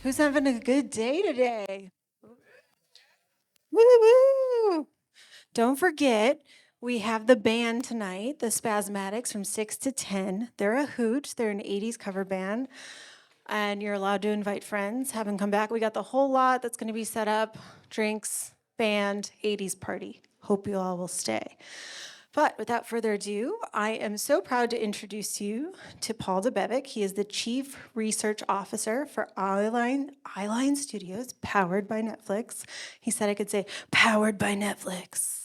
Who's having a good day today? Woo-woo! Don't forget, we have the band tonight, the Spasmatics from 6 to 10. They're a hoot. They're an 80s cover band. And you're allowed to invite friends. Have them come back. We got the whole lot that's going to be set up. Drinks, band, 80s party. Hope you all will stay. But without further ado, I am so proud to introduce you to Paul Debevec. He is the Chief Research Officer for Eyeline Studios, powered by Netflix. He said I could say, powered by Netflix.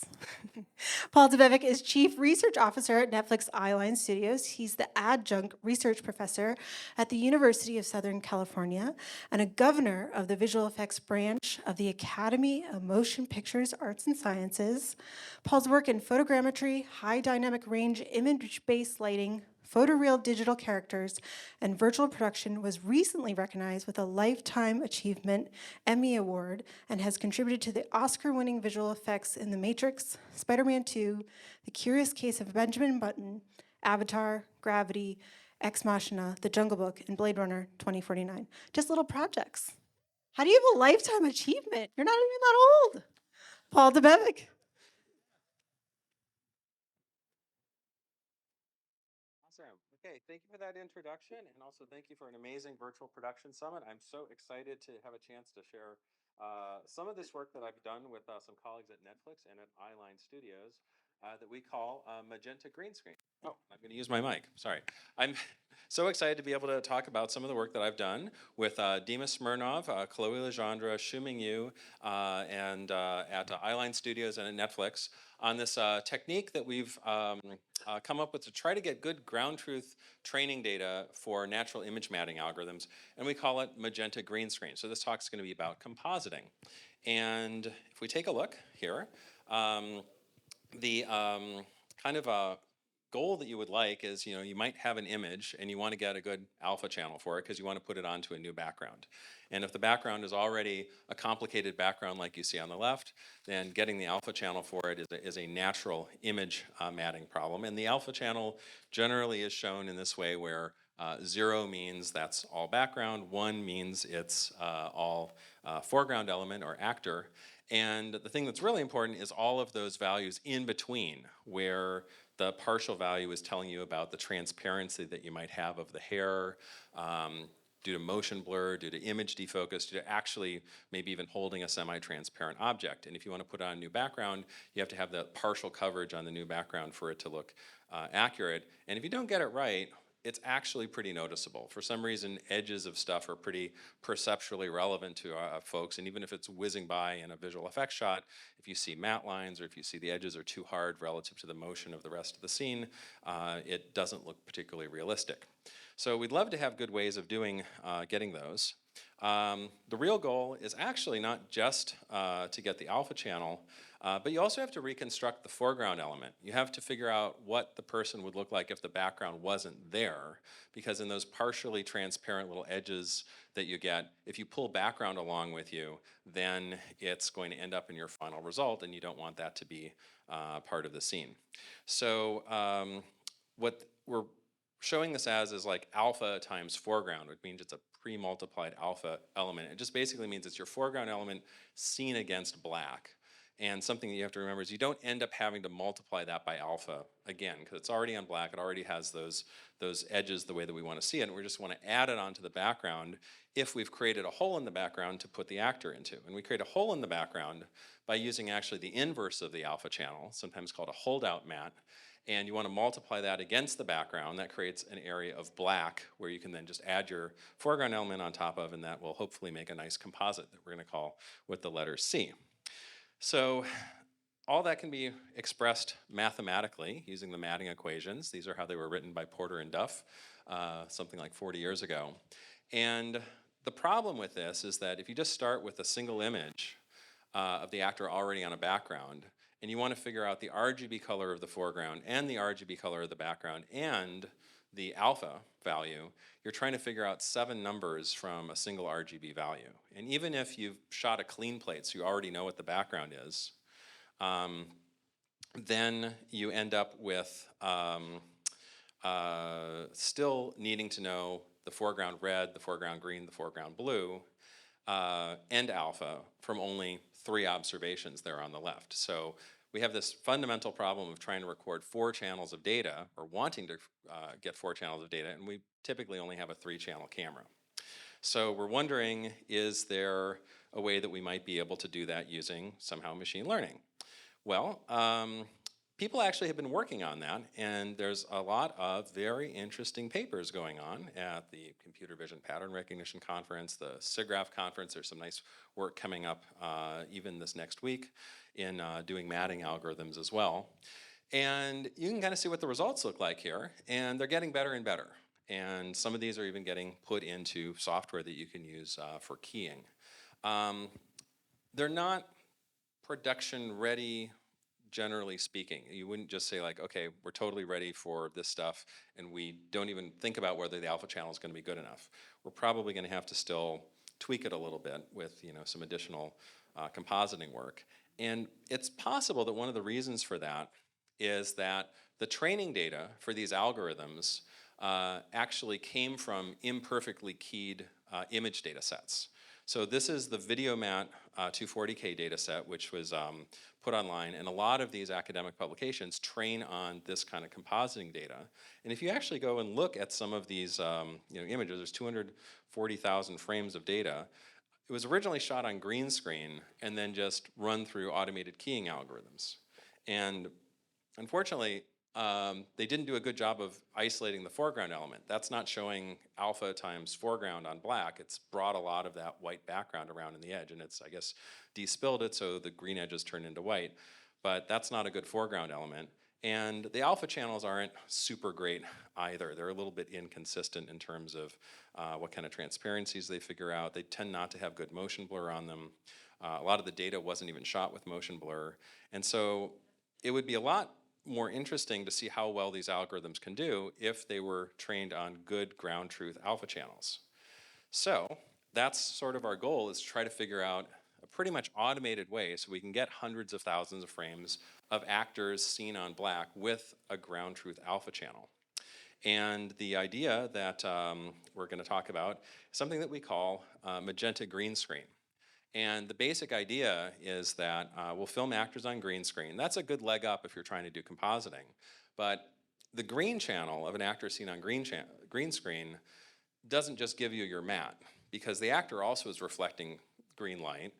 Paul Debevec is Chief Research Officer at Netflix Eyeline Studios. He's the adjunct research professor at the University of Southern California and a governor of the visual effects branch of the Academy of Motion Pictures Arts and Sciences. Paul's work in photogrammetry, high dynamic range, image-based lighting, photoreal digital characters, and virtual production was recently recognized with a Lifetime Achievement Emmy Award and has contributed to the Oscar-winning visual effects in The Matrix, Spider-Man 2, The Curious Case of Benjamin Button, Avatar, Gravity, Ex Machina, The Jungle Book, and Blade Runner 2049. Just little projects. How do you have a Lifetime Achievement? You're not even that old. Paul Debevec. Awesome. Okay, thank you for that introduction, and also thank you for an amazing virtual production summit. I'm so excited to have a chance to share some of this work that I've done with some colleagues at Netflix and at Eyeline Studios that we call Magenta Green Screen. Oh, I'm going to use my mic. Sorry. I'm so excited to be able to talk about some of the work that I've done with Dima Smirnov, Chloe Legendre, Shuming Yu, and at Eyeline Studios and at Netflix on this technique that we've come up with to try to get good ground truth training data for natural image matting algorithms, and we call it Magenta Green Screen. So this talk is going to be about compositing. And if we take a look here, the kind of goal that you would like is, you might have an image and you want to get a good alpha channel for it because you want to put it onto a new background. And if the background is already a complicated background like you see on the left, then getting the alpha channel for it is a natural image matting problem. And the alpha channel generally is shown in this way where 0 means that's all background, 1 means it's all foreground element or actor. And the thing that's really important is all of those values in between, where the partial value is telling you about the transparency that you might have of the hair, due to motion blur, due to image defocus, due to actually maybe even holding a semi-transparent object. And if you want to put on a new background, you have to have the partial coverage on the new background for it to look accurate. And if you don't get it right, it's actually pretty noticeable. For some reason, edges of stuff are pretty perceptually relevant to folks, and even if it's whizzing by in a visual effects shot, if you see matte lines or if you see the edges are too hard relative to the motion of the rest of the scene, it doesn't look particularly realistic. So we'd love to have good ways of getting those. The real goal is actually not just to get the alpha channel, but you also have to reconstruct the foreground element. You have to figure out what the person would look like if the background wasn't there, because in those partially transparent little edges that you get, if you pull background along with you, then it's going to end up in your final result, and you don't want that to be part of the scene. So what we're showing this as is like alpha times foreground, which means it's a pre-multiplied alpha element. It just basically means it's your foreground element seen against black. And something that you have to remember is you don't end up having to multiply that by alpha again, because it's already on black. It already has those edges the way that we want to see it, and we just want to add it onto the background if we've created a hole in the background to put the actor into. And we create a hole in the background by using actually the inverse of the alpha channel, sometimes called a holdout matte. And you want to multiply that against the background. That creates an area of black where you can then just add your foreground element on top of, and that will hopefully make a nice composite that we're going to call with the letter C. So all that can be expressed mathematically using the matting equations. These are how they were written by Porter and Duff something like 40 years ago. And the problem with this is that if you just start with a single image of the actor already on a background, and you want to figure out the RGB color of the foreground and the RGB color of the background and the alpha value, you're trying to figure out 7 numbers from a single RGB value. And even if you've shot a clean plate, so you already know what the background is, then you end up with still needing to know the foreground red, the foreground green, the foreground blue. and alpha from only 3 observations there on the left. So we have this fundamental problem of trying to record 4 channels of data, or wanting to get 4 channels of data, and we typically only have a 3-channel camera. So we're wondering, is there a way that we might be able to do that using somehow machine learning? Well, people actually have been working on that, and there's a lot of very interesting papers going on at the Computer Vision Pattern Recognition Conference, the SIGGRAPH conference. There's some nice work coming up even this next week in doing matting algorithms as well. And you can kind of see what the results look like here, and they're getting better and better. And some of these are even getting put into software that you can use for keying. They're not production ready, generally speaking. You wouldn't just say like, okay, we're totally ready for this stuff, and we don't even think about whether the alpha channel is going to be good enough. We're probably going to have to still tweak it a little bit with some additional compositing work. And it's possible that one of the reasons for that is that the training data for these algorithms actually came from imperfectly keyed image data sets. So this is the VideoMat 240K data set, which was put online, and a lot of these academic publications train on this kind of compositing data. And if you actually go and look at some of these images, there's 240,000 frames of data. It was originally shot on green screen and then just run through automated keying algorithms. And unfortunately, they didn't do a good job of isolating the foreground element. That's not showing alpha times foreground on black. It's brought a lot of that white background around in the edge, and it's, I guess, despilled it so the green edges turn into white. But that's not a good foreground element. And the alpha channels aren't super great either. They're a little bit inconsistent in terms of what kind of transparencies they figure out. They tend not to have good motion blur on them. A lot of the data wasn't even shot with motion blur. And so it would be a lot more interesting to see how well these algorithms can do if they were trained on good ground truth alpha channels. So that's sort of our goal, is to try to figure out a pretty much automated way so we can get hundreds of thousands of frames of actors seen on black with a ground truth alpha channel. And the idea that we're going to talk about is something that we call Magenta Green Screen. And the basic idea is that we'll film actors on green screen. That's a good leg up if you're trying to do compositing. But the green channel of an actor seen on green screen doesn't just give you your matte, because the actor also is reflecting green light,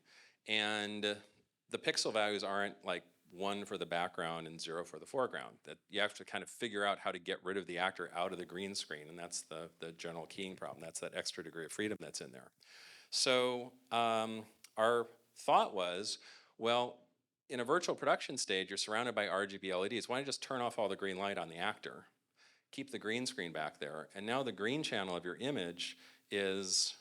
and the pixel values aren't like 1 for the background and 0 for the foreground. That you have to kind of figure out how to get rid of the actor out of the green screen, and that's the general keying problem. That's that extra degree of freedom that's in there. So our thought was, well, in a virtual production stage, you're surrounded by RGB LEDs. Why don't you just turn off all the green light on the actor, keep the green screen back there, and now the green channel of your image is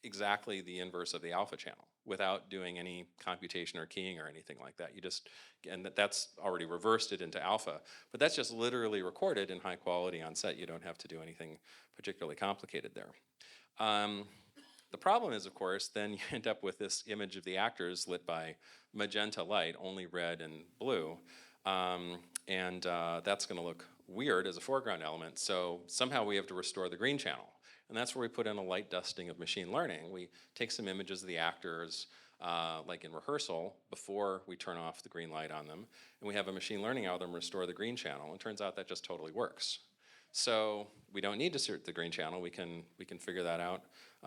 exactly the inverse of the alpha channel without doing any computation or keying or anything like that. You just, and that's already reversed it into alpha, but that's just literally recorded in high quality on set. You don't have to do anything particularly complicated there. The problem is, of course, then you end up with this image of the actors lit by magenta light, only red and blue, and that's going to look weird as a foreground element, so somehow we have to restore the green channel. And that's where we put in a light dusting of machine learning. We take some images of the actors, like in rehearsal, before we turn off the green light on them, and we have a machine learning algorithm restore the green channel, and it turns out that just totally works. So we don't need to insert the green channel. We can figure that out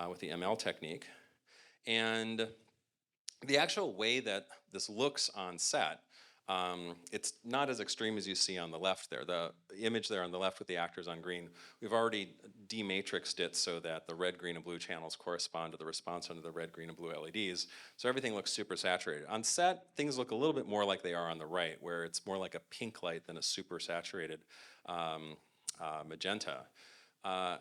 with the ML technique. And the actual way that this looks on set, it's not as extreme as you see on the left there. The image there on the left with the actors on green, we've already dematrixed it so that the red, green, and blue channels correspond to the response under the red, green, and blue LEDs. So everything looks super saturated. On set, things look a little bit more like they are on the right, where it's more like a pink light than a super saturated magenta.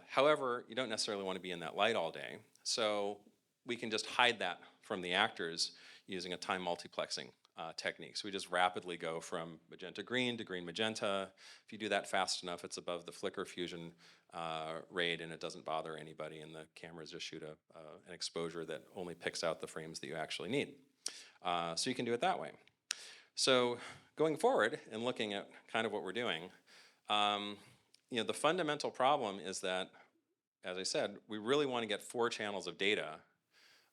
However, you don't necessarily want to be in that light all day, so we can just hide that from the actors using a time multiplexing technique. So we just rapidly go from magenta green to green magenta. If you do that fast enough, it's above the flicker fusion rate, and it doesn't bother anybody, and the cameras just shoot an exposure that only picks out the frames that you actually need. So you can do it that way. So going forward and looking at kind of what we're doing, the fundamental problem is that, as I said, we really want to get 4 channels of data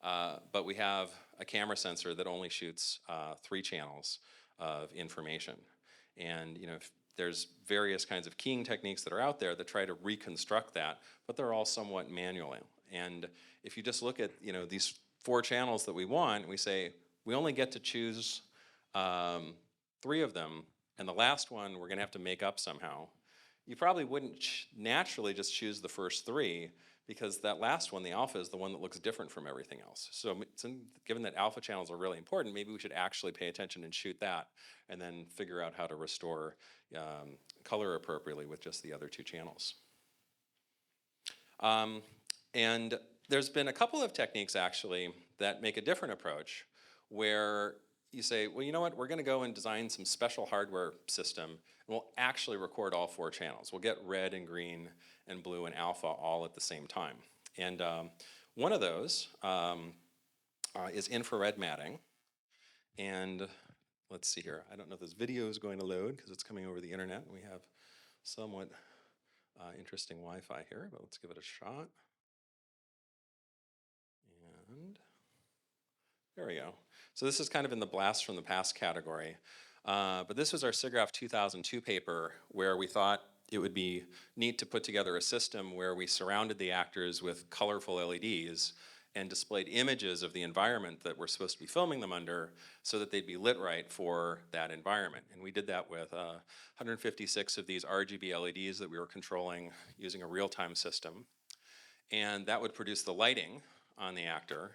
but we have a camera sensor that only shoots 3 channels of information. And there's various kinds of keying techniques that are out there that try to reconstruct that, but they're all somewhat manual. And if you just look at these 4 channels that we want, we say we only get to choose 3 of them, and the last one we're going to have to make up somehow. You probably wouldn't naturally just choose the first 3, because that last one, the alpha, is the one that looks different from everything else. So given that alpha channels are really important, maybe we should actually pay attention and shoot that, and then figure out how to restore color appropriately with just the other 2 channels. And there's been a couple of techniques, actually, that make a different approach, where you say, well, you know what, we're going to go and design some special hardware system, and we'll actually record all 4 channels. We'll get red and green and blue and alpha all at the same time. And one of those is infrared matting. And let's see here. I don't know if this video is going to load because it's coming over the internet. We have somewhat interesting Wi-Fi here, but let's give it a shot. And there we go. So this is kind of in the blast from the past category. But this was our SIGGRAPH 2002 paper, where we thought it would be neat to put together a system where we surrounded the actors with colorful LEDs and displayed images of the environment that we're supposed to be filming them under, so that they'd be lit right for that environment. And we did that with 156 of these RGB LEDs that we were controlling using a real-time system. And that would produce the lighting on the actor.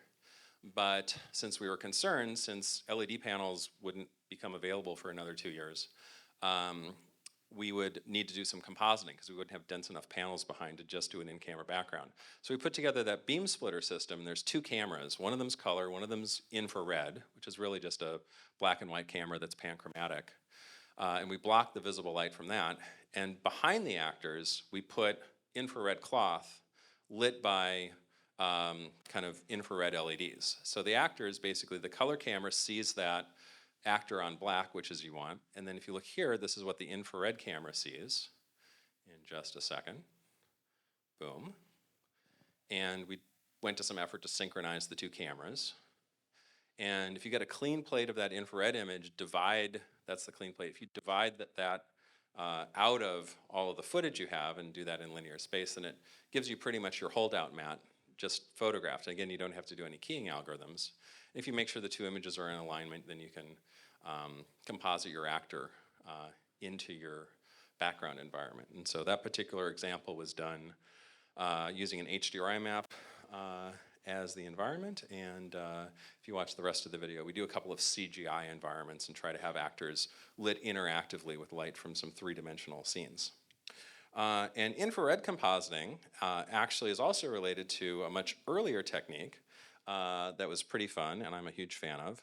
But since we were concerned, since LED panels wouldn't become available for another 2 years, we would need to do some compositing, because we wouldn't have dense enough panels behind to just do an in-camera background. So we put together that beam splitter system, and there's 2 cameras. One of them's color, one of them's infrared, which is really just a black and white camera that's panchromatic. And we block the visible light from that. And behind the actors, we put infrared cloth lit by kind of infrared LEDs. So the actors, basically, the color camera sees that actor on black, which is you want. And then if you look here, this is what the infrared camera sees in just a second. Boom. And we went to some effort to synchronize the 2 cameras. And if you get a clean plate of that infrared image, that's the clean plate. If you divide that out of all of the footage you have and do that in linear space, then it gives you pretty much your holdout matte, just photographed. And again, you don't have to do any keying algorithms. If you make sure the 2 images are in alignment, then you can composite your actor into your background environment. And so that particular example was done using an HDRI map as the environment. And if you watch the rest of the video, we do a couple of CGI environments and try to have actors lit interactively with light from some 3-dimensional scenes. And infrared compositing actually is also related to a much earlier technique that was pretty fun, and I'm a huge fan of,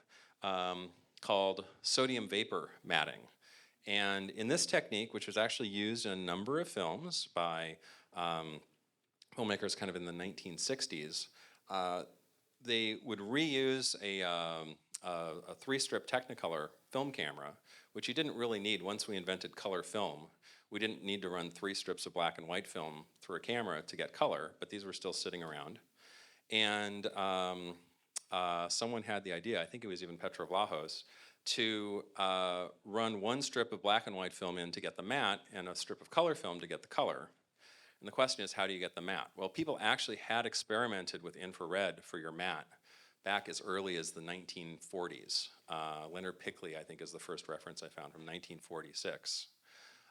called sodium vapor matting. And in this technique, which was actually used in a number of films by filmmakers kind of in the 1960s, they would reuse a 3-strip Technicolor film camera, which you didn't really need once we invented color film. We didn't need to run 3 strips of black and white film through a camera to get color, but these were still sitting around. And someone had the idea, I think it was even Petro Vlahos, to run 1 strip of black and white film in to get the matte and a strip of color film to get the color. And the question is, how do you get the matte? Well, people actually had experimented with infrared for your matte back as early as the 1940s. Leonard Pickley, I think, is the first reference I found from 1946.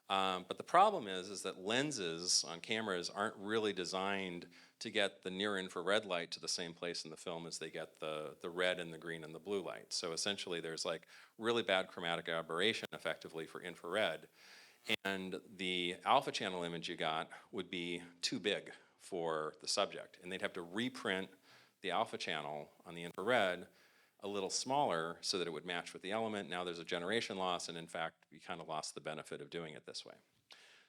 But the problem is that lenses on cameras aren't really designed to get the near infrared light to the same place in the film as they get the red and the green and the blue light. So essentially there's like really bad chromatic aberration effectively for infrared. And the alpha channel image you got would be too big for the subject. And they'd have to reprint the alpha channel on the infrared a little smaller so that it would match with the element. Now there's a generation loss, and in fact, we kind of lost the benefit of doing it this way.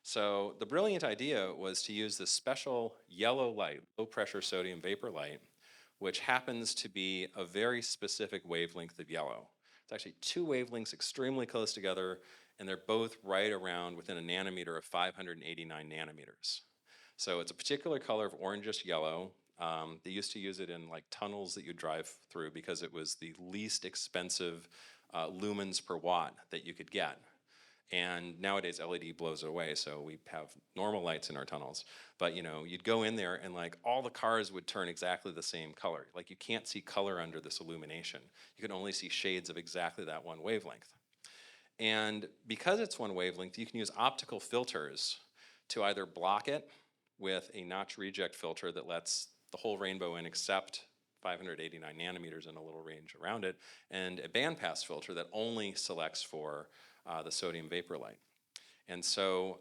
So the brilliant idea was to use this special yellow light, low pressure sodium vapor light, which happens to be a very specific wavelength of yellow. It's actually 2 wavelengths extremely close together, and they're both right around within a nanometer of 589 nanometers. So it's a particular color of orangish yellow. They used to use it in like tunnels that you drive through because it was the least expensive lumens per watt that you could get. And nowadays LED blows away, so we have normal lights in our tunnels. But you'd go in there and like all the cars would turn exactly the same color. Like you can't see color under this illumination. You can only see shades of exactly that one wavelength. And because it's one wavelength, you can use optical filters to either block it with a notch reject filter that lets the whole rainbow in except 589 nanometers and a little range around it, and a bandpass filter that only selects for the sodium vapor light. And so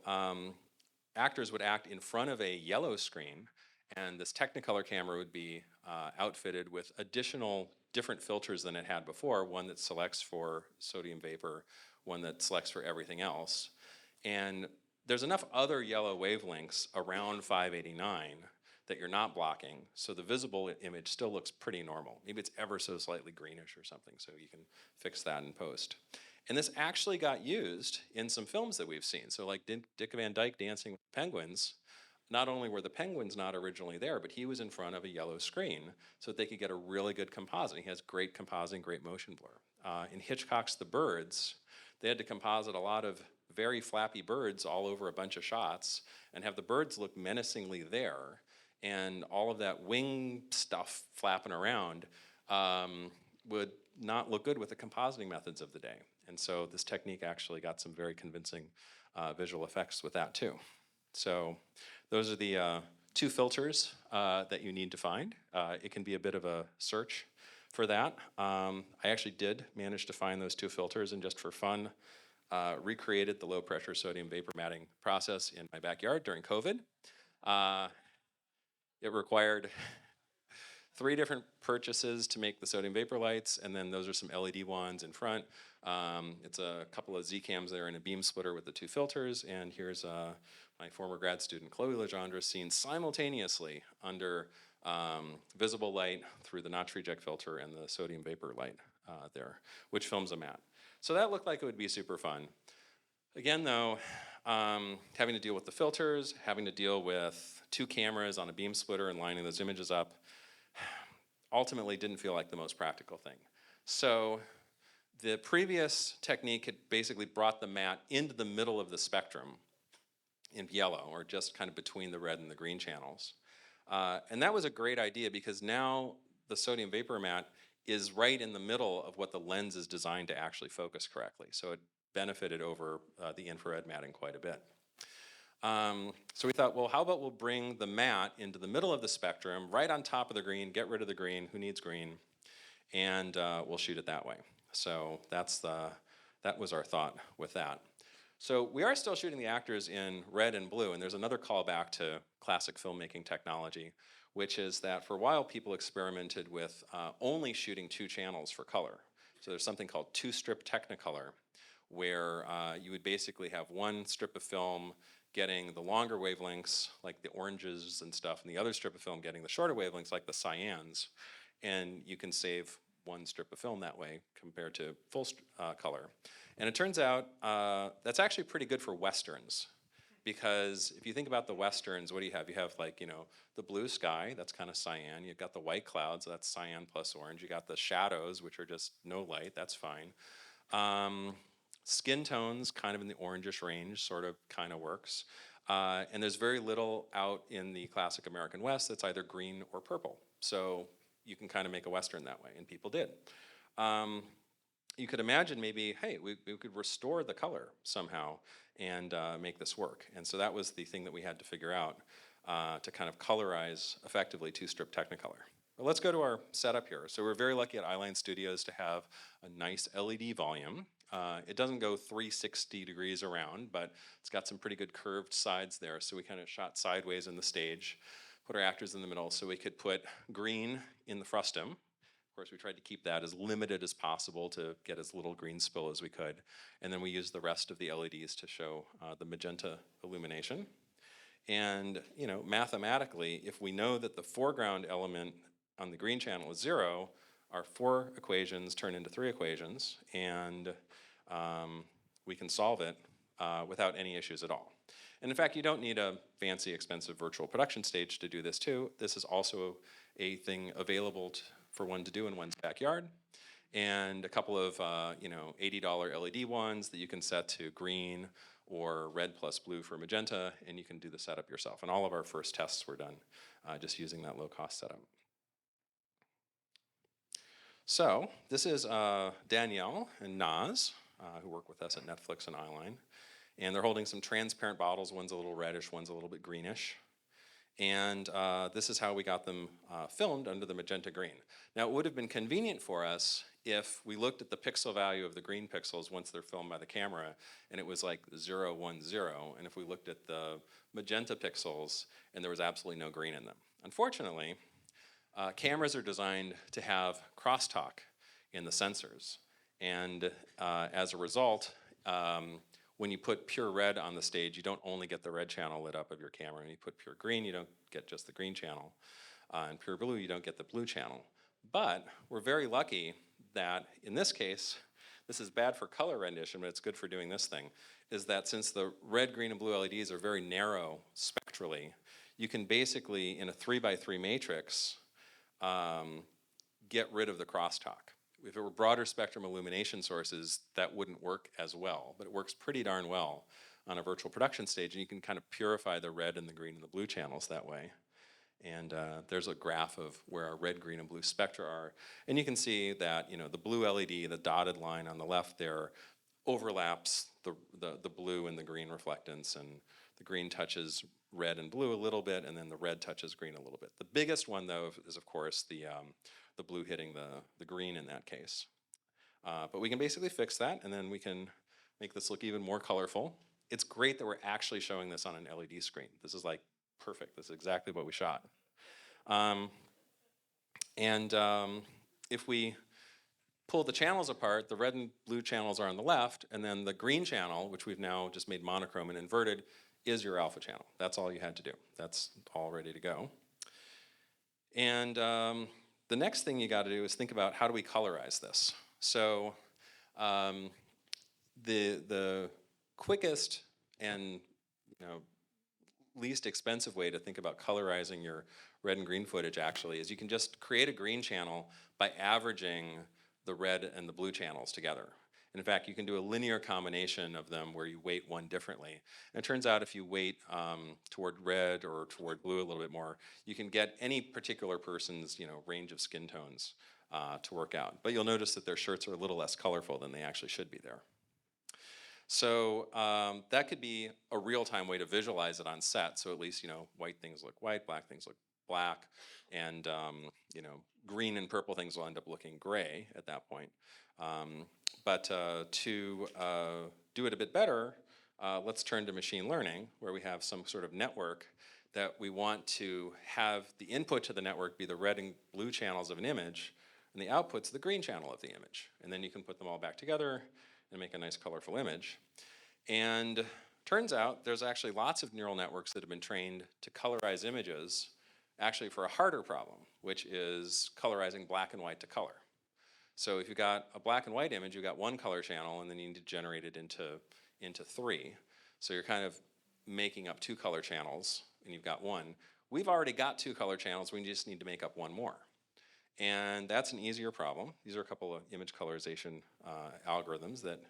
actors would act in front of a yellow screen, and this Technicolor camera would be outfitted with additional different filters than it had before, one that selects for sodium vapor, one that selects for everything else. And there's enough other yellow wavelengths around 589 that you're not blocking, so the visible image still looks pretty normal. Maybe it's ever so slightly greenish or something, so you can fix that in post. And this actually got used in some films that we've seen. So like Dick Van Dyke Dancing with Penguins, not only were the penguins not originally there, but he was in front of a yellow screen so that they could get a really good composite. He has great compositing, great motion blur. In Hitchcock's The Birds, they had to composite a lot of very flappy birds all over a bunch of shots and have the birds look menacingly there, and all of that wing stuff flapping around would not look good with the compositing methods of the day. And so this technique actually got some very convincing visual effects with that too. So those are the two filters that you need to find. It can be a bit of a search for that. I actually did manage to find those two filters, and just for fun, recreated the low pressure sodium vapor matting process in my backyard during COVID. It required 3 different purchases to make the sodium vapor lights, and then those are some LED ones in front. It's a couple of Z cams there and a beam splitter with the 2 filters, and here's my former grad student Chloe Legendre seen simultaneously under visible light through the notch reject filter and the sodium vapor light there, which films a matte. So that looked like it would be super fun. Again though, having to deal with the filters, having to deal with 2 cameras on a beam splitter and lining those images up, ultimately didn't feel like the most practical thing. So the previous technique had basically brought the matte into the middle of the spectrum in yellow, or just kind of between the red and the green channels. And that was a great idea because now the sodium vapor matte is right in the middle of what the lens is designed to actually focus correctly. So it benefited over the infrared matting quite a bit. So we thought, well, how about we'll bring the matte into the middle of the spectrum, right on top of the green, get rid of the green, who needs green, and we'll shoot it that way. So that was our thought with that. So we are still shooting the actors in red and blue, and there's another callback to classic filmmaking technology, which is that for a while people experimented with only shooting 2 channels for color. So there's something called 2-strip Technicolor, where you would basically have one strip of film getting the longer wavelengths, like the oranges and stuff, and the other strip of film getting the shorter wavelengths, like the cyans, and you can save one strip of film that way compared to full color. And it turns out that's actually pretty good for westerns, because if you think about the westerns, what do you have? You have like, the blue sky, that's kind of cyan. You've got the white clouds, that's cyan plus orange. You got the shadows, which are just no light, that's fine. Skin tones, kind of in the orangish range, sort of kind of works. And there's very little out in the classic American West that's either green or purple. So you can kind of make a Western that way, and people did. You could imagine maybe, hey, we could restore the color somehow and make this work. And so that was the thing that we had to figure out to kind of colorize effectively 2-strip Technicolor. But let's go to our setup here. So we're very lucky at Eyeline Studios to have a nice LED volume. It doesn't go 360 degrees around, but it's got some pretty good curved sides there. So we kind of shot sideways in the stage, put our actors in the middle so we could put green in the frustum. Of course, we tried to keep that as limited as possible to get as little green spill as we could. And then we used the rest of the LEDs to show the magenta illumination. And mathematically, if we know that the foreground element on the green channel is 0, our 4 equations turn into 3 equations, and we can solve it without any issues at all. And in fact, you don't need a fancy, expensive virtual production stage to do this too. This is also a thing available for one to do in one's backyard. And a couple of $80 LED ones that you can set to green or red plus blue for magenta, and you can do the setup yourself. And all of our first tests were done just using that low-cost setup. So this is Danielle and Naz, who work with us at Netflix and Eyeline. And they're holding some transparent bottles. One's a little reddish, one's a little bit greenish. And this is how we got them filmed under the magenta green. Now, it would have been convenient for us if we looked at the pixel value of the green pixels once they're filmed by the camera, and it was like 0, 1, 0. And if we looked at the magenta pixels, and there was absolutely no green in them. Unfortunately, cameras are designed to have crosstalk in the sensors. And as a result, when you put pure red on the stage, you don't only get the red channel lit up of your camera. When you put pure green, you don't get just the green channel. And pure blue, you don't get the blue channel. But we're very lucky that in this case, this is bad for color rendition, but it's good for doing this thing, is that since the red, green, and blue LEDs are very narrow spectrally, you can basically, in a 3x3 matrix, get rid of the crosstalk. If it were broader spectrum illumination sources, that wouldn't work as well, but it works pretty darn well on a virtual production stage, and you can kind of purify the red and the green and the blue channels that way. And there's a graph of where our red, green, and blue spectra are. And you can see that the blue LED, the dotted line on the left there, overlaps the blue and the green reflectance, and the green touches red and blue a little bit, and then the red touches green a little bit. The biggest one, though, is of course the blue hitting the green in that case. But we can basically fix that, and then we can make this look even more colorful. It's great that we're actually showing this on an LED screen. This is like perfect. This is exactly what we shot. If we pull the channels apart, the red and blue channels are on the left, and then the green channel, which we've now just made monochrome and inverted, is your alpha channel. That's all you had to do. That's all ready to go. And the next thing you got to do is think about how do we colorize this. So the quickest and least expensive way to think about colorizing your red and green footage actually is you can just create a green channel by averaging the red and the blue channels together. And in fact, you can do a linear combination of them where you weight one differently. And it turns out if you weight toward red or toward blue a little bit more, you can get any particular person's range of skin tones to work out. But you'll notice that their shirts are a little less colorful than they actually should be there. So that could be a real-time way to visualize it on set. So at least white things look white, black things look black, and green and purple things will end up looking gray at that point. But to do it a bit better, let's turn to machine learning, where we have some sort of network that we want to have the input to the network be the red and blue channels of an image, and the output's the green channel of the image. And then you can put them all back together and make a nice colorful image. And turns out there's actually lots of neural networks that have been trained to colorize images actually for a harder problem, which is colorizing black and white to color. So if you've got a black and white image, you've got one color channel, and then you need to generate it into 3. So you're kind of making up 2 color channels, and you've got 1. We've already got 2 color channels, we just need to make up 1 more. And that's an easier problem. These are a couple of image colorization algorithms that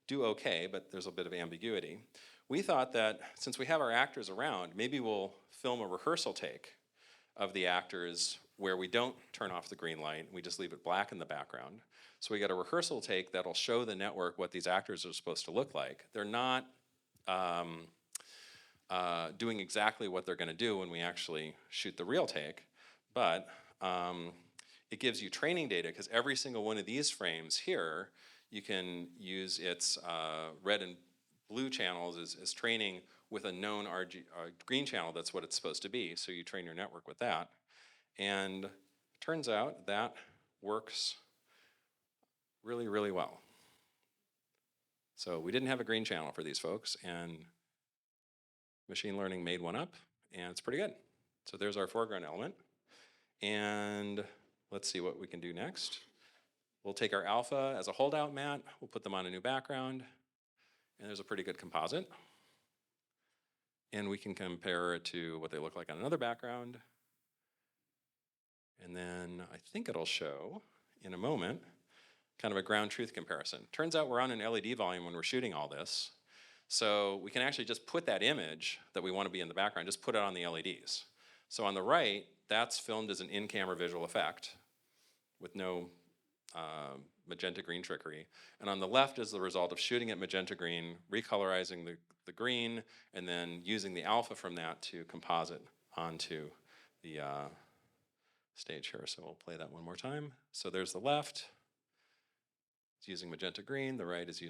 do okay, but there's a bit of ambiguity. We thought that since we have our actors around, maybe we'll film a rehearsal take of the actors where we don't turn off the green light, we just leave it black in the background. So we get a rehearsal take that'll show the network what these actors are supposed to look like. They're not doing exactly what they're gonna do when we actually shoot the real take, but it gives you training data, because every single one of these frames here, you can use its red and blue channels as training with a known green channel. That's what it's supposed to be. So you train your network with that. And it turns out that works really, really well. So we didn't have a green channel for these folks, and machine learning made one up, and it's pretty good. So there's our foreground element. And let's see what we can do next. We'll take our alpha as a holdout matte, we'll put them on a new background, And there's a pretty good composite. And we can compare it to what they look like on another background. And then I think it'll show in a moment kind of a ground truth comparison. Turns out we're on an LED volume when we're shooting all this. So we can actually just put that image that we want to be in the background, just put it on the LEDs. So on the right, that's filmed as an in-camera visual effect with no magenta green trickery. And on the left is the result of shooting at magenta green, recolorizing the green, and then using the alpha from that to composite onto the stage here. So we'll play that one more time. So there's the left. It's using magenta green. The right is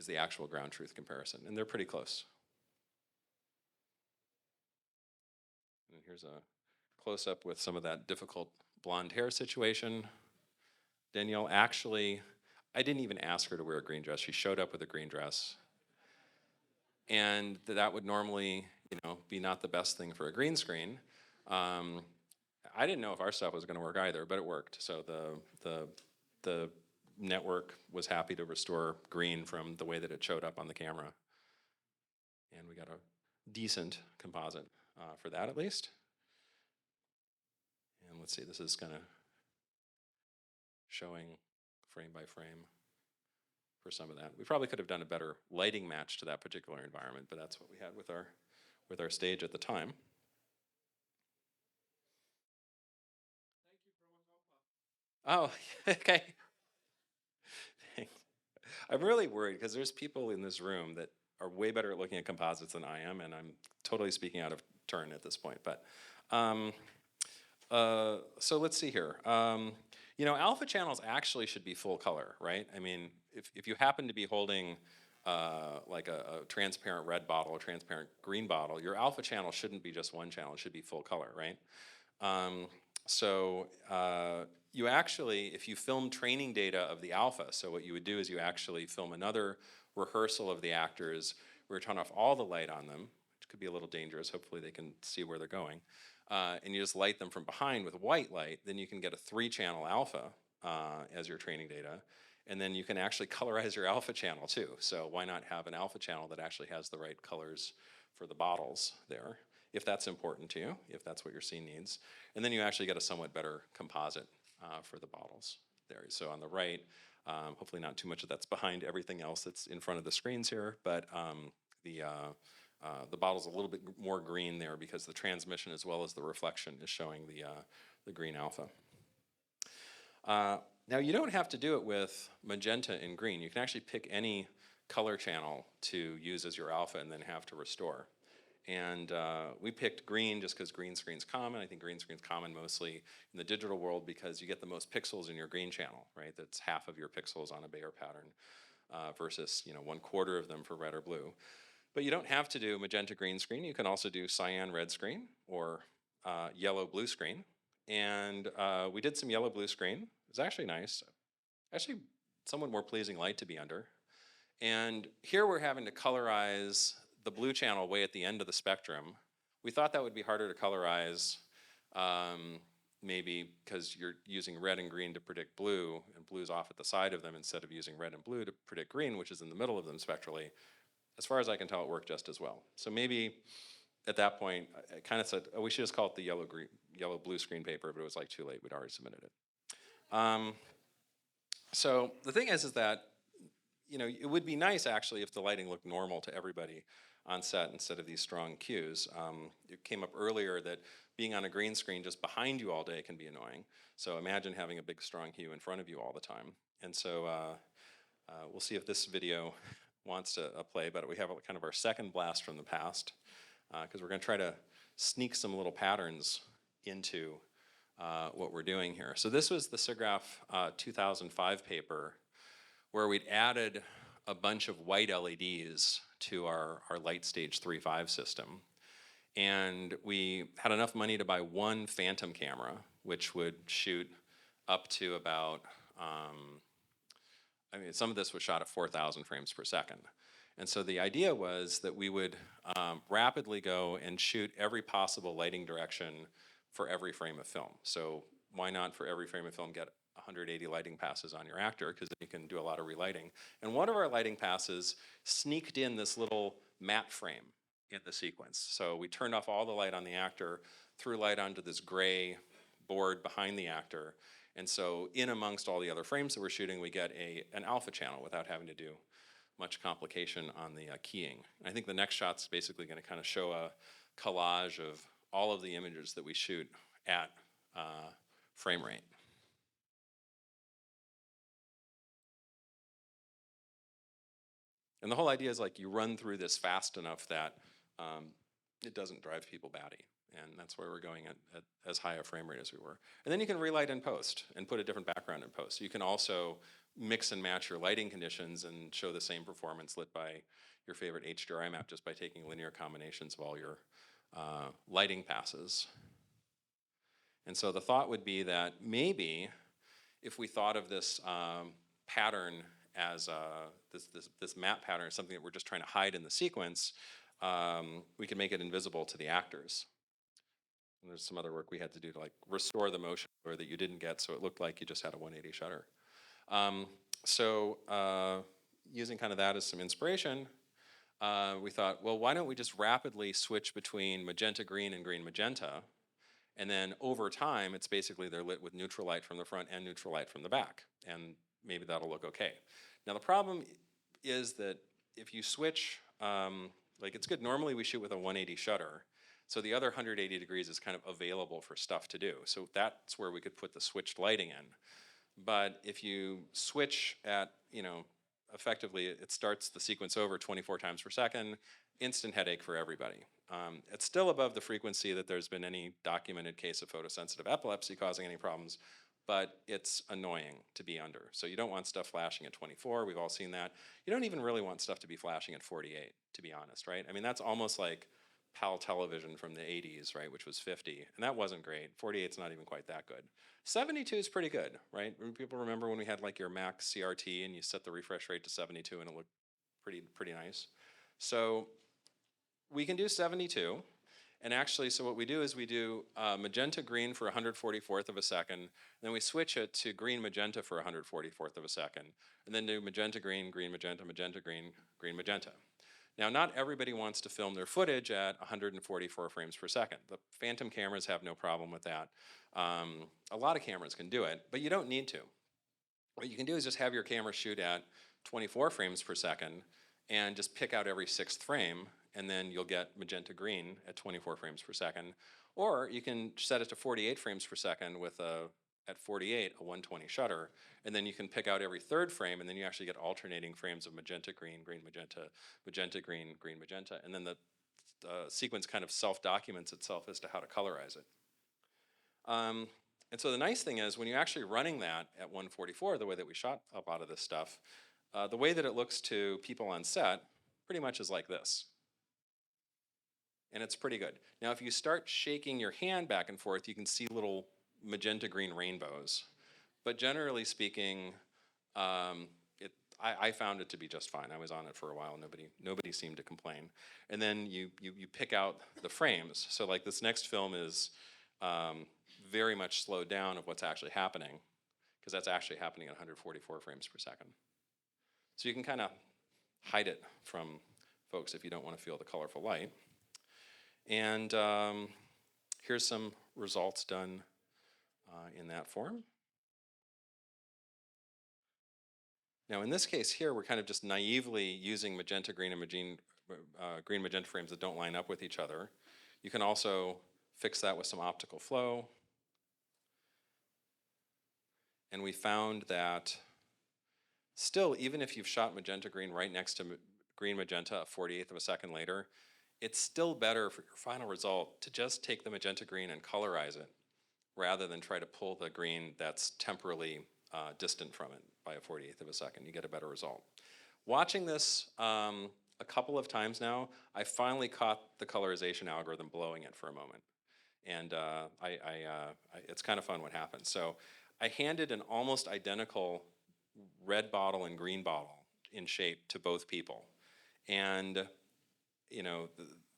the actual ground truth comparison. And they're pretty close. And here's a close-up with some of that difficult blonde hair situation. Danielle actually, I didn't even ask her to wear a green dress. She showed up with a green dress. And that would normally, be not the best thing for a green screen. I didn't know if our stuff was going to work either, but it worked. So the network was happy to restore green from the way that it showed up on the camera. And we got a decent composite for that at least. And let's see, this is kind of showing frame by frame for some of that. We probably could have done a better lighting match to that particular environment, but that's what we had with our stage at the time. Oh, okay. Thanks. I'm really worried because there's people in this room that are way better at looking at composites than I am, and I'm totally speaking out of turn at this point. But so let's see here. Alpha channels actually should be full color, right? I mean, if you happen to be holding like a transparent red bottle or transparent green bottle, your alpha channel shouldn't be just one channel, it should be full color, right? You actually, if you film training data of the alpha, so what you would do is you actually film another rehearsal of the actors where you turn off all the light on them, which could be a little dangerous, hopefully they can see where they're going, and you just light them from behind with white light, then you can get a 3-channel alpha as your training data, and then you can actually colorize your alpha channel too. So why not have an alpha channel that actually has the right colors for the bottles there, if that's important to you, if that's what your scene needs. And then you actually get a somewhat better composite for the bottles there. So on the right, hopefully not too much of that's behind everything else that's in front of the screens here, but the bottle's a little bit more green there because the transmission as well as the reflection is showing the green alpha. Now you don't have to do it with magenta and green. You can actually pick any color channel to use as your alpha and then have to restore. And we picked green just because green screen's common. I think green screen's common mostly in the digital world because you get the most pixels in your green channel, right? That's half of your pixels on a Bayer pattern versus 1/4 of them for red or blue. But you don't have to do magenta green screen. You can also do cyan red screen or yellow blue screen. And we did some yellow blue screen. It was actually nice. Actually, somewhat more pleasing light to be under. And here we're having to colorize the blue channel way at the end of the spectrum. We thought that would be harder to colorize, maybe because you're using red and green to predict blue, and blue's off at the side of them instead of using red and blue to predict green, which is in the middle of them spectrally. As far as I can tell, it worked just as well. So maybe at that point, I kind of said, oh, we should just call it the yellow blue screen paper, but it was like too late. We'd already submitted it. So the thing is that it would be nice actually if the lighting looked normal to everybody on set instead of these strong cues. It came up earlier that being on a green screen just behind you all day can be annoying. So imagine having a big strong hue in front of you all the time. And so we'll see if this video wants to play, but we have kind of our second blast from the past because we're going to try to sneak some little patterns into what we're doing here. So this was the SIGGRAPH 2005 paper where we'd added a bunch of white LEDs to our light stage 3.5 system. And we had enough money to buy one phantom camera, which would shoot up to about, some of this was shot at 4,000 frames per second. And so the idea was that we would rapidly go and shoot every possible lighting direction for every frame of film. So why not for every frame of film get 180 lighting passes on your actor, because you can do a lot of relighting. And one of our lighting passes sneaked in this little matte frame in the sequence. So we turned off all the light on the actor, threw light onto this gray board behind the actor. And so in amongst all the other frames that we're shooting, we get an alpha channel without having to do much complication on the keying. And I think the next shot's basically going to kind of show a collage of all of the images that we shoot at frame rate. And the whole idea is like you run through this fast enough that it doesn't drive people batty. And that's where we're going at as high a frame rate as we were. And then you can relight in post and put a different background in post. You can also mix and match your lighting conditions and show the same performance lit by your favorite HDRI map just by taking linear combinations of all your lighting passes. And so the thought would be that maybe if we thought of this pattern as this map pattern as something that we're just trying to hide in the sequence, we can make it invisible to the actors. And there's some other work we had to do to like restore the motion blur that you didn't get, so it looked like you just had a 180 shutter. Using kind of that as some inspiration, we thought, well, why don't we just rapidly switch between magenta green and green magenta, and then over time, it's basically they're lit with neutral light from the front and neutral light from the back, and maybe that'll look okay. Now the problem is that if you switch, like it's good, normally we shoot with a 180 shutter, so the other 180 degrees is kind of available for stuff to do. So that's where we could put the switched lighting in. But if you switch at, effectively it starts the sequence over 24 times per second, instant headache for everybody. It's still above the frequency that there's been any documented case of photosensitive epilepsy causing any problems, but it's annoying to be under. So you don't want stuff flashing at 24, we've all seen that. You don't even really want stuff to be flashing at 48, to be honest, right? I mean, that's almost like PAL television from the 80s, right, which was 50, and that wasn't great. 48's not even quite that good. 72 is pretty good, right? People remember when we had like your Mac CRT and you set the refresh rate to 72 and it looked pretty nice. So we can do 72, and actually, so what we do is we do magenta green for 144th of a second, then we switch it to green magenta for 144th of a second, and then do magenta green, green magenta, magenta green, green magenta. Now, not everybody wants to film their footage at 144 frames per second. The Phantom cameras have no problem with that. A lot of cameras can do it, but you don't need to. What you can do is just have your camera shoot at 24 frames per second and just pick out every 6th frame, and then you'll get magenta green at 24 frames per second. Or you can set it to 48 frames per second with at 48, a 120 shutter, and then you can pick out every 3rd frame, and then you actually get alternating frames of magenta green, green magenta, magenta green, green magenta, and then the sequence kind of self-documents itself as to how to colorize it. And so the nice thing is when you're actually running that at 144, the way that we shot a lot of this stuff, the way that it looks to people on set pretty much is like this. And it's pretty good. Now, if you start shaking your hand back and forth, you can see little magenta green rainbows. But generally speaking, I found it to be just fine. I was on it for a while. Nobody seemed to complain. And then you pick out the frames. So like this next film is very much slowed down of what's actually happening, because that's actually happening at 144 frames per second. So you can kind of hide it from folks if you don't want to feel the colorful light. And here's some results done in that form. Now in this case here, we're kind of just naively using magenta green and green magenta frames that don't line up with each other. You can also fix that with some optical flow. And we found that still, even if you've shot magenta green right next to green magenta a 48th of a second later, it's still better for your final result to just take the magenta green and colorize it rather than try to pull the green that's temporally distant from it by a 48th of a second. You get a better result. Watching this a couple of times now, I finally caught the colorization algorithm blowing it for a moment. And it's kind of fun what happens. So I handed an almost identical red bottle and green bottle in shape to both people. And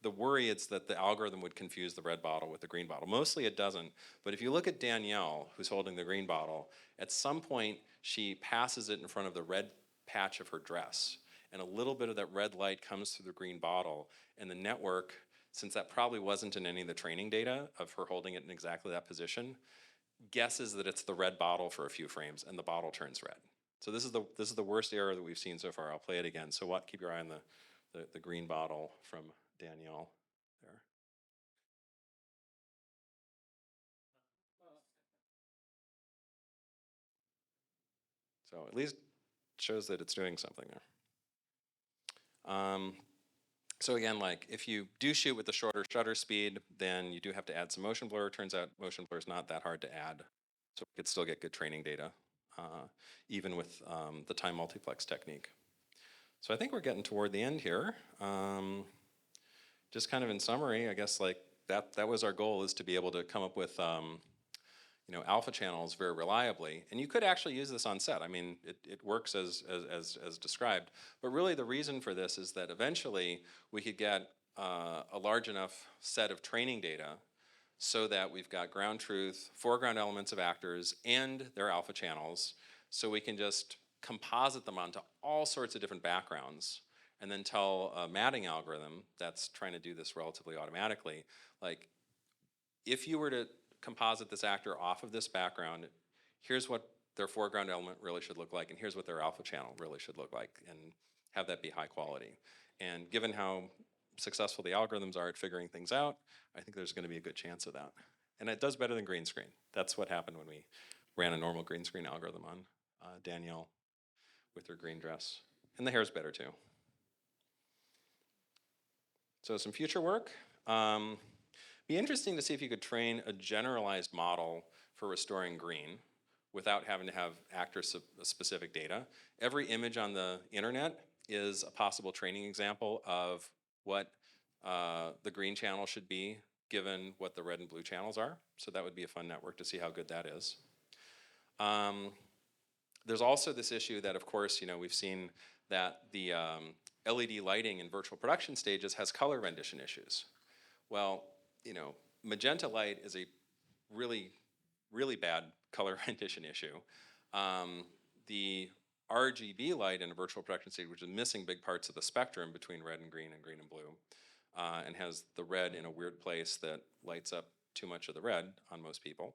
the worry is that the algorithm would confuse the red bottle with the green bottle. Mostly it doesn't, but if you look at Danielle, who's holding the green bottle, at some point she passes it in front of the red patch of her dress, and a little bit of that red light comes through the green bottle, and the network, since that probably wasn't in any of the training data of her holding it in exactly that position, guesses that it's the red bottle for a few frames, and the bottle turns red. So this is the worst error that we've seen so far. I'll play it again. So keep your eye on the green bottle from Danielle there. So at least shows that it's doing something there. So again, like if you do shoot with the shorter shutter speed, then you do have to add some motion blur. Turns out motion blur is not that hard to add. So we could still get good training data, even with the time multiplex technique. So I think we're getting toward the end here. Just kind of in summary, I guess like that was our goal, is to be able to come up with alpha channels very reliably. And you could actually use this on set. I mean, it works as described. But really the reason for this is that eventually we could get a large enough set of training data so that we've got ground truth, foreground elements of actors, and their alpha channels, so we can just composite them onto all sorts of different backgrounds, and then tell a matting algorithm that's trying to do this relatively automatically, like, if you were to composite this actor off of this background, here's what their foreground element really should look like, and here's what their alpha channel really should look like, and have that be high quality. And given how successful the algorithms are at figuring things out, I think there's going to be a good chance of that. And it does better than green screen. That's what happened when we ran a normal green screen algorithm on Danielle with her green dress. And the hair's better too. So some future work. Be interesting to see if you could train a generalized model for restoring green without having to have actor-specific data. Every image on the internet is a possible training example of what the green channel should be given what the red and blue channels are. So that would be a fun network to see how good that is. There's also this issue that, of course, we've seen that the LED lighting in virtual production stages has color rendition issues. Well, magenta light is a really, really bad color rendition issue. The RGB light in a virtual production stage, which is missing big parts of the spectrum between red and green and blue, and has the red in a weird place that lights up too much of the red on most people.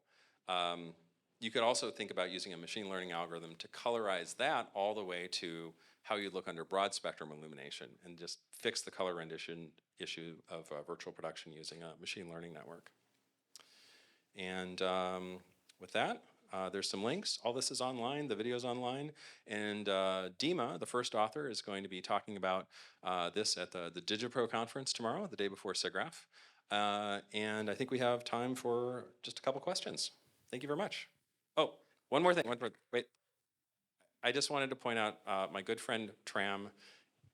You could also think about using a machine learning algorithm to colorize that all the way to how you look under broad spectrum illumination, and just fix the color rendition issue of virtual production using a machine learning network. And with that, there's some links. All this is online, the video's online, and Dima, the first author, is going to be talking about this at the DigiPro conference tomorrow, the day before SIGGRAPH. And I think we have time for just a couple questions. Thank you very much. Oh, one more thing, wait. I just wanted to point out my good friend Tram,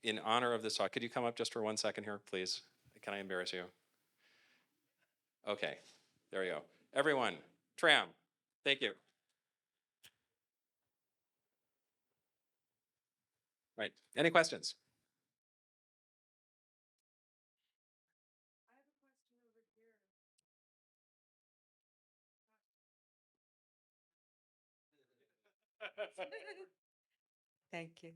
in honor of this talk. Could you come up just for 1 second here, please? Can I embarrass you? Okay, there we go. Everyone, Tram, thank you. Right, any questions? Thank you.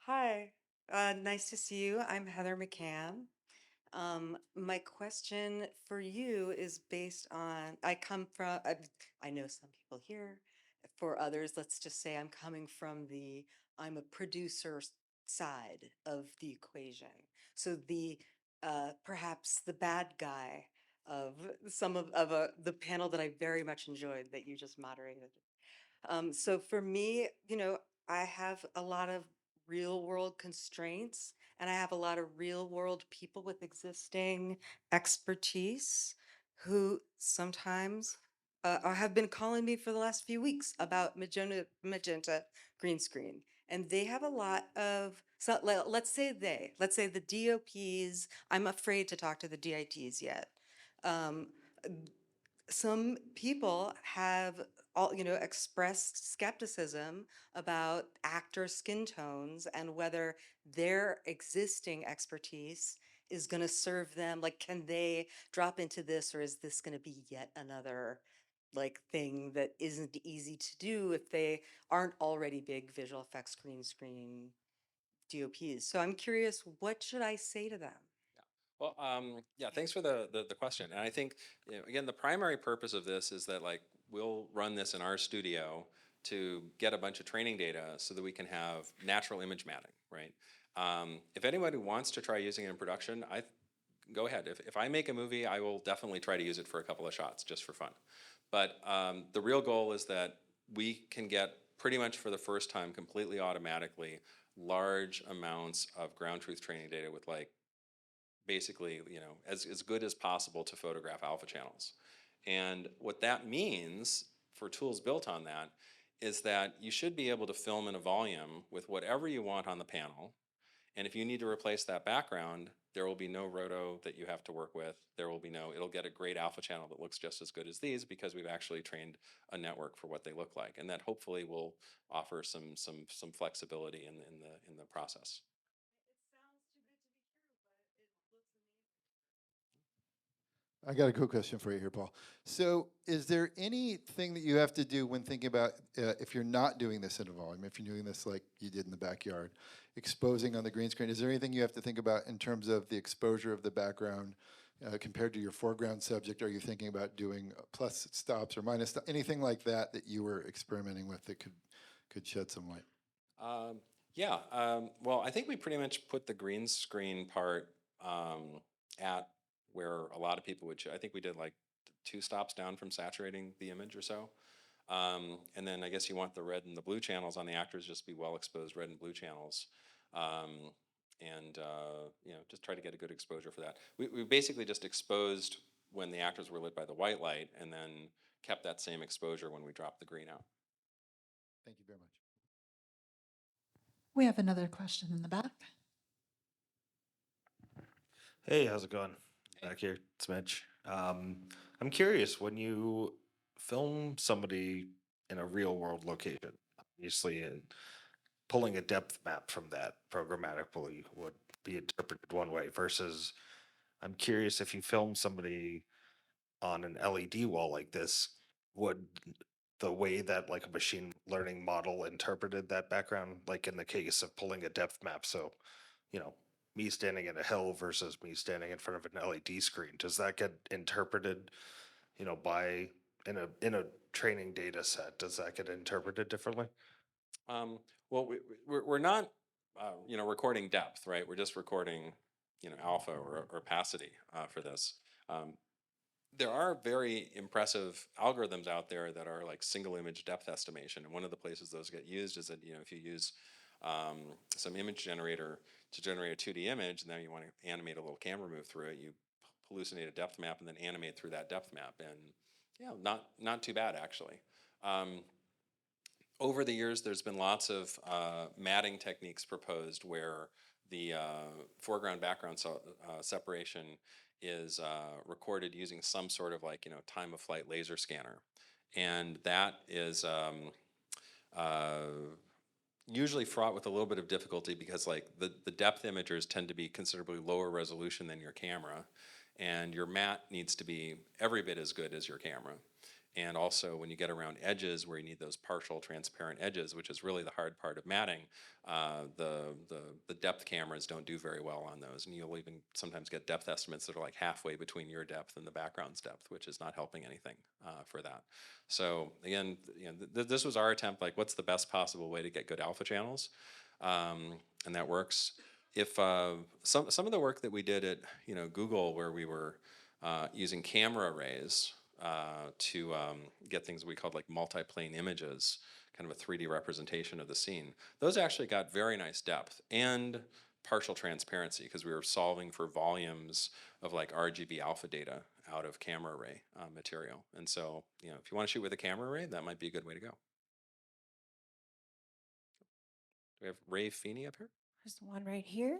Hi, nice to see you. I'm Heather McCann. My question for you is based on, I know some people here. For others, let's just say I'm a producer side of the equation. So perhaps the bad guy of some of the panel that I very much enjoyed that you just moderated. So for me, I have a lot of real world constraints, and I have a lot of real world people with existing expertise who sometimes have been calling me for the last few weeks about Magenta Green Screen. And they have a lot of, so let's say the DOPs, I'm afraid to talk to the DITs yet. Um, some people have expressed skepticism about actor skin tones and whether their existing expertise is going to serve them? Like, can they drop into this, or is this going to be yet another like thing that isn't easy to do if they aren't already big visual effects green screen DOPs? So I'm curious, what should I say to them? Well, yeah, thanks for the question. And I think, again, the primary purpose of this is that like we'll run this in our studio to get a bunch of training data so that we can have natural image matting, right? If anybody wants to try using it in production, go ahead. If I make a movie, I will definitely try to use it for a couple of shots just for fun. But the real goal is that we can get pretty much for the first time completely automatically large amounts of ground truth training data with like basically, as good as possible to photograph alpha channels. And what that means for tools built on that is that you should be able to film in a volume with whatever you want on the panel. And if you need to replace that background, there will be no roto that you have to work with. It'll get a great alpha channel that looks just as good as these because we've actually trained a network for what they look like. And that hopefully will offer some flexibility in the process. I got a quick question for you here, Paul. So, is there anything that you have to do when thinking about if you're not doing this in a volume, if you're doing this like you did in the backyard, exposing on the green screen? Is there anything you have to think about in terms of the exposure of the background compared to your foreground subject? Are you thinking about doing plus stops or minus anything like that that you were experimenting with that could shed some light? Yeah. Well, I think we pretty much put the green screen part at where a lot of people would. I think we did like 2 stops down from saturating the image or so. And then I guess you want the red and the blue channels on the actors just be well exposed red and blue channels. And just try to get a good exposure for that. We basically just exposed when the actors were lit by the white light and then kept that same exposure when we dropped the green out. Thank you very much. We have another question in the back. Hey, how's it going? Back here, it's Mitch. I'm curious, when you film somebody in a real world location, obviously pulling a depth map from that programmatically would be interpreted one way versus I'm curious if you film somebody on an LED wall like this, would the way that like a machine learning model interpreted that background, like in the case of pulling a depth map, so me standing in a hill versus me standing in front of an LED screen, does that get interpreted, by in a training data set? Does that get interpreted differently? Well, we're not, recording depth, right? We're just recording, alpha or opacity for this. There are very impressive algorithms out there that are like single image depth estimation. And one of the places those get used is that, if you use some image generator to generate a 2D image, and then you want to animate a little camera move through it, you hallucinate a depth map and then animate through that depth map. And not too bad, actually. Over the years, there's been lots of matting techniques proposed where the foreground background separation is recorded using some sort of like time of flight laser scanner, and that is usually fraught with a little bit of difficulty because like the depth imagers tend to be considerably lower resolution than your camera, and your mat needs to be every bit as good as your camera. And also when you get around edges where you need those partial transparent edges, which is really the hard part of matting, the depth cameras don't do very well on those. And you'll even sometimes get depth estimates that are like halfway between your depth and the background's depth, which is not helping anything for that. So again, this was our attempt, like what's the best possible way to get good alpha channels? And that works. If some of the work that we did at Google, where we were using camera arrays to get things we called like multiplane images, kind of a 3D representation of the scene. Those actually got very nice depth and partial transparency because we were solving for volumes of like RGB alpha data out of camera array material. And so, if you want to shoot with a camera array, that might be a good way to go. Do we have Ray Feeney up here? There's one right here.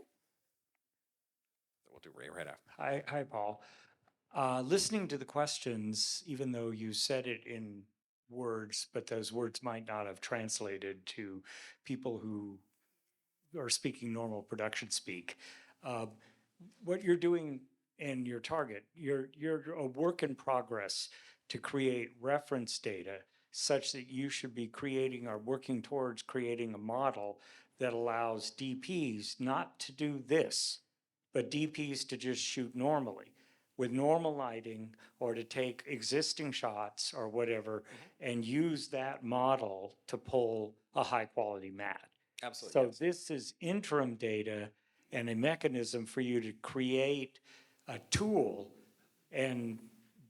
We'll do Ray right after. Hi, Paul. Listening to the questions, even though you said it in words, but those words might not have translated to people who are speaking normal production speak. what you're doing in your target, you're a work in progress to create reference data such that you should be creating or working towards creating a model that allows DPs not to do this, but DPs to just shoot normally with normal lighting or to take existing shots or whatever and use that model to pull a high quality mat. Absolutely. So Yes. this is interim data and a mechanism for you to create a tool, and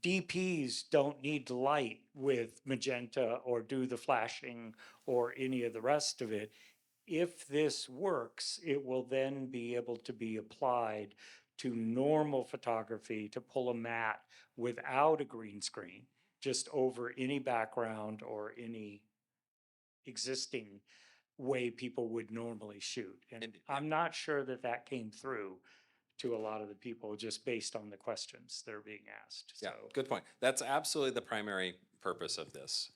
DPs don't need to light with magenta or do the flashing or any of the rest of it. If this works, it will then be able to be applied to normal photography to pull a mat without a green screen, just over any background or any existing way people would normally shoot. And Indeed, yeah. I'm not sure that that came through to a lot of the people just based on the questions that are being asked. Yeah, So good point. That's absolutely the primary purpose of this.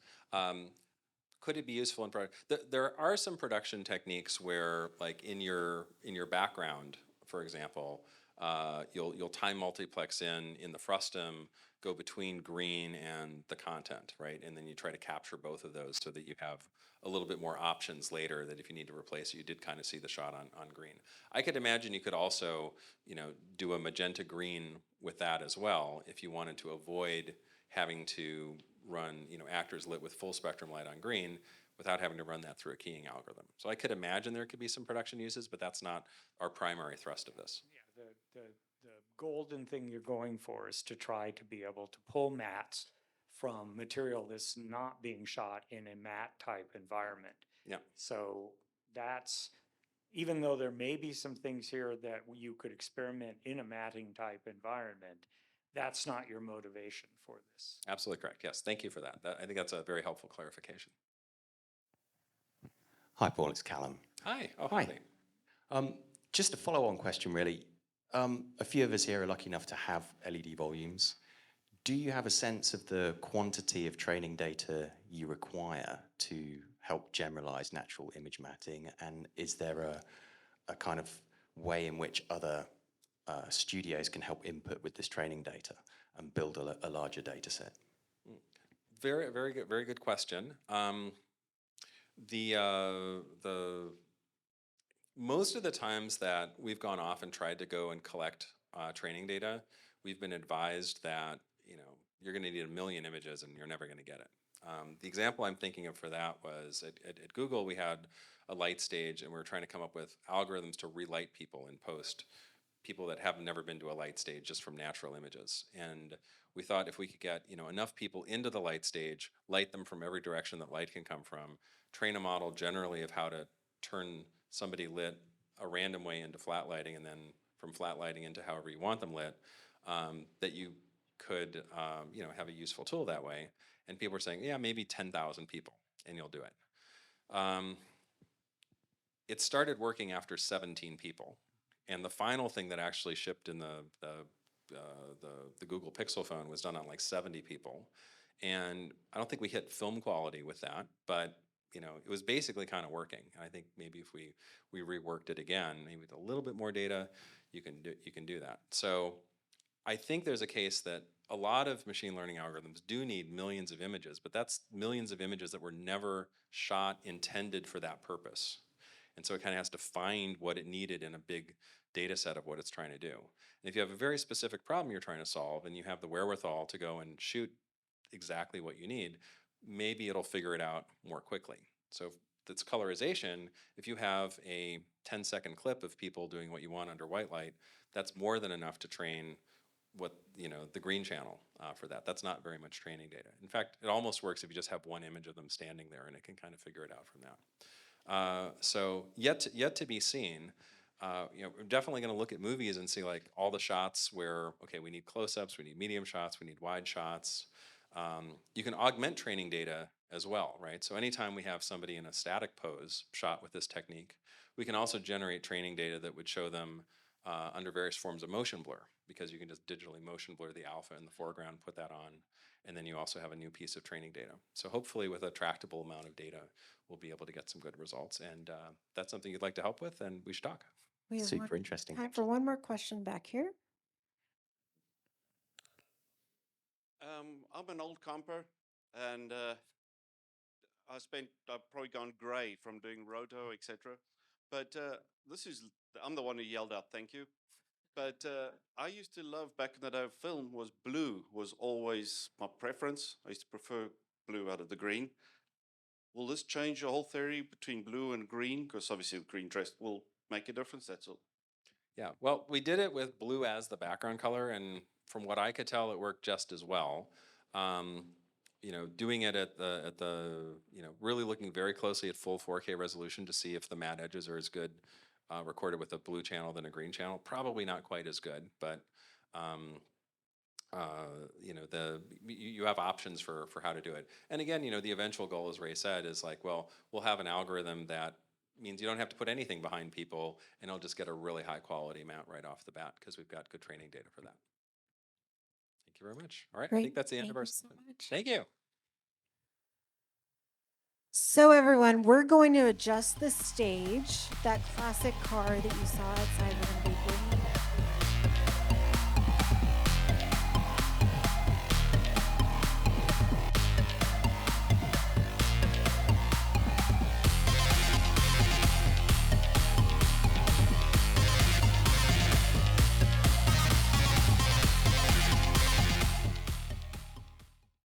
Could it be useful in product? There are some production techniques where, like in your background, for example, you'll time multiplex in the frustum, go between green and the content, right? And then you try to capture both of those so that you have a little bit more options later. That if you need to replace it, you did kind of see the shot on green. I could imagine you could also, do a magenta green with that as well if you wanted to avoid having to run, actors lit with full spectrum light on green without having to run that through a keying algorithm. So I could imagine there could be some production uses, but that's not our primary thrust of this. yeah, the golden thing you're going for is to try to be able to pull mats from material that's not being shot in a mat type environment. Yeah. So that's, even though there may be some things here that you could experiment in a matting type environment, that's not your motivation for this. Absolutely correct. Yes, thank you for that. I think that's a very helpful clarification. Hi, Paul, it's Callum. Hi. Oh, Hi. hi. Just a follow-on question, really. A few of us here are lucky enough to have LED volumes. Do you have a sense of the quantity of training data you require to help generalize natural image matting? And is there a kind of way in which other studios can help input with this training data and build a larger data set? Very, very good question. The most of the times that we've gone off and tried to go and collect training data, we've been advised that you're going to need 1 million images and you're never going to get it. The example I'm thinking of for that was at Google, we had a light stage and we were trying to come up with algorithms to relight people in post, people that have never been to a light stage just from natural images. And we thought if we could get enough people into the light stage, light them from every direction that light can come from, train a model generally of how to turn somebody lit a random way into flat lighting and then from flat lighting into however you want them lit, that you could have a useful tool that way. And people were saying, yeah, maybe 10,000 people and you'll do it. It started working after 17 people. And the final thing that actually shipped in the Google Pixel phone was done on like 70 people. And I don't think we hit film quality with that, but it was basically kind of working. And I think maybe if we reworked it again, maybe with a little bit more data, you can do that. So I think there's a case that a lot of machine learning algorithms do need millions of images, but that's millions of images that were never shot intended for that purpose. And so it kind of has to find what it needed in a big data set of what it's trying to do. And if you have a very specific problem you're trying to solve and you have the wherewithal to go and shoot exactly what you need, maybe it'll figure it out more quickly. So if it's colorization, if you have a 10-second clip of people doing what you want under white light, that's more than enough to train what the green channel for that. That's not very much training data. In fact, it almost works if you just have one image of them standing there and it can kind of figure it out from that. So yet to be seen. We're definitely going to look at movies and see like all the shots where, okay, we need close-ups, we need medium shots, we need wide shots. You can augment training data as well, right? So anytime we have somebody in a static pose shot with this technique, we can also generate training data that would show them under various forms of motion blur, because you can just digitally motion blur the alpha in the foreground, put that on, and then you also have a new piece of training data. So hopefully with a tractable amount of data, we'll be able to get some good results. And that's something you'd like to help with, and we should talk. We have Super interesting. time Thank for you. one more question back here. I'm an old camper, and I've probably gone grey from doing roto, etc. But I'm the one who yelled out, "Thank you." But I used to love back in the day of film was blue was always my preference. I used to prefer blue out of the green. Will this change your whole theory between blue and green? Because obviously the green dress will make a difference. That's all. Yeah, well, we did it with blue as the background color, and from what I could tell, it worked just as well. Um, doing it at the really looking very closely at full 4K resolution to see if the matte edges are as good recorded with a blue channel than a green channel. Probably not quite as good, but um, you have options for how to do it. And again, the eventual goal, as Ray said, is like, well, we'll have an algorithm that means you don't have to put anything behind people, and it'll just get a really high quality mount right off the bat because we've got good training data for that. Thank you very much. All right, I Great. think that's the end Thank of our you so session. much. Thank you. So everyone, we're going to adjust the stage. That classic car that you saw outside, we're going to be bringing